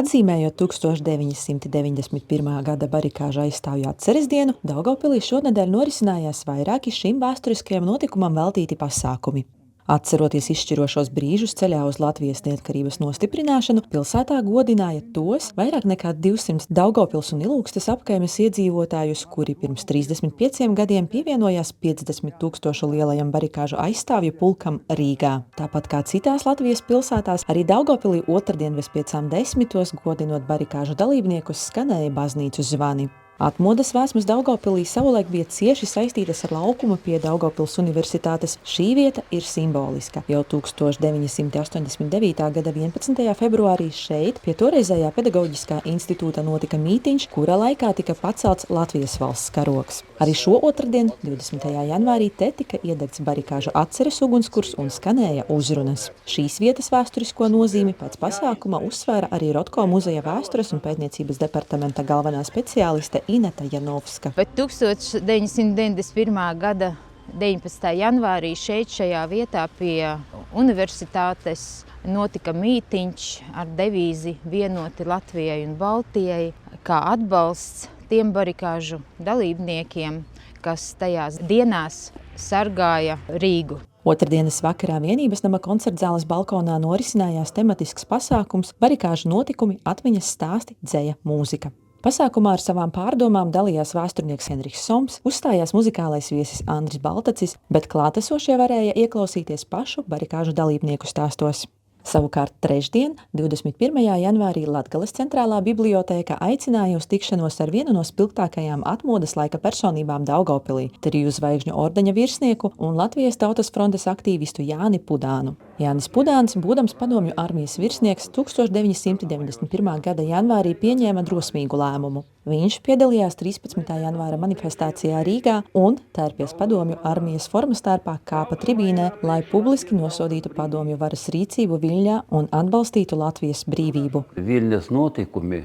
Atzīmējot 1991. gada barikāžu aizstāvju atceres dienu, Daugavpilī šonedēļ norisinājās vairāki šim vēsturiskajam notikumam veltīti pasākumi. Atceroties izšķirošos brīžus ceļā uz Latvijas neatkarības nostiprināšanu, pilsētā godināja tos vairāk nekā 200 Daugavpils un Ilūgstes apkaimes iedzīvotājus, kuri pirms 35 gadiem pievienojās 50 000 lielajam barikāžu aizstāvju pulkam Rīgā. Tāpat kā citās Latvijas pilsētās, arī Daugavpilī otrdien bez 5:10 godinot barikāžu dalībniekus skanēja baznīcu zvani. Atmodas vēsmas Daugavpilī savulaik bija cieši saistītas ar laukumu pie Daugavpils universitātes. Šī vieta ir simboliska. Jau 1989. gada 11. februārī šeit, pie toreizējā pedagoģiskā institūta notika mītiņš, kura laikā tika pacelts Latvijas valsts karogs. Arī šo otrdien, 20. janvārī, te tika iedegts barikāžu atceres ugunskurs un skanēja uzrunas. Šīs vietas vēsturisko nozīmi pēc pasākuma uzsvēra arī Rotko muzeja vēstures un pētniecības departamenta galvenā speciāliste Ineta Janovska. Bet 1991. gada 19. janvārī šajā vietā pie universitātes notika mītiņš ar devīzi Vienoti Latvijai un Baltijai, kā atbalsts tiem barikāžu dalībniekiem, kas tajās dienās sargāja Rīgu. Otrdienas vakarā Vienības nama koncertzāles balkonā norisinājās tematisks pasākums barikāžu notikumi, atmiņas stāsti, dzeja, mūzika. Pasākumā ar savām pārdomām dalījās vēsturnieks Henriks Soms, uzstājās muzikālais viesis Andris Baltacis, bet klātesošie varēja ieklausīties pašu barikāžu dalībnieku stāstos. Savukārt trešdien, 21. janvārī, Latgales centrālā bibliotēka aicināja uz tikšanos ar vienu no spilgtākajām atmodas laika personībām Daugavpilī, 3 zvaigžņu ordeņa virsnieku un Latvijas Tautas frontes aktīvistu Jāni Pudānu. Jānis Pudāns, būdams padomju armijas virsnieks, 1991. gada janvārī pieņēma drosmīgu lēmumu. Viņš piedalījās 13. janvāra manifestācijā Rīgā un, tērpies padomju armijas formas tērpā, kāpa tribīnē, lai publiski nosodītu padomju varas rīcību Viļņā un atbalstītu Latvijas brīvību. Viļņas notikumi,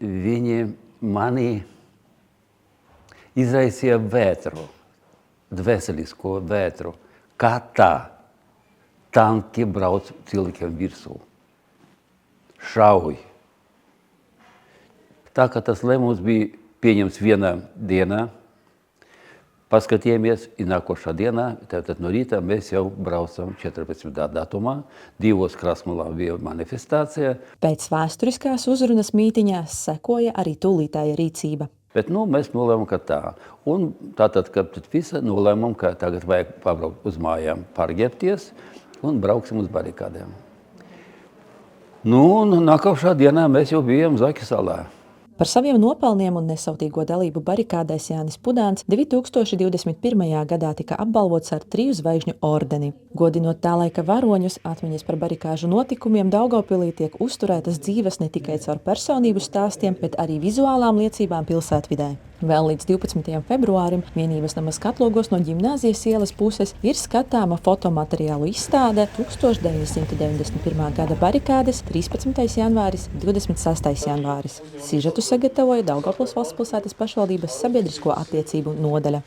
viņi mani izraisīja vētru, dvēselisko vētru, kā tā tanki brauc cilvēkiem virsū, šauj. Tā kā tas lēmums bija pieņems vienā dienā, paskatījāmies nākošā dienā, tātad no rīta mēs jau braucam 14. datumā, 2 Krasnulā bija manifestācija. Pēc vēsturiskās uzrunas mītiņā sekoja arī tūlītēja rīcība. Bet mēs nolēmām, ka tā. Un tātad, kad visi nolēmām, ka tagad vajag pabraukt uz mājām, pārģērbties un brauksim uz barikādēm. Un nākošā dienā mēs jau bijām Zaķisalā. Par saviem nopelniem un nesautīgo dalību barikādēs Jānis Pudāns 2021. gadā tika apbalvots ar 3 zvaigžņu ordeni. Godinot tā laika varoņus, atmiņas par barikāžu notikumiem Daugavpilī tiek uzturētas dzīves ne tikai caur personību stāstiem, bet arī vizuālām liecībām pilsētvidē. Vēl līdz 12. februārim Vienības nama skatlogos no Ģimnāzijas ielas puses ir skatāma fotomateriālu izstāde 1991. gada barikādes 13. janvāris, 26. janvāris. Sižetu sagatavoja Daugavpils valsts pilsētas pašvaldības sabiedrisko attiecību nodaļa.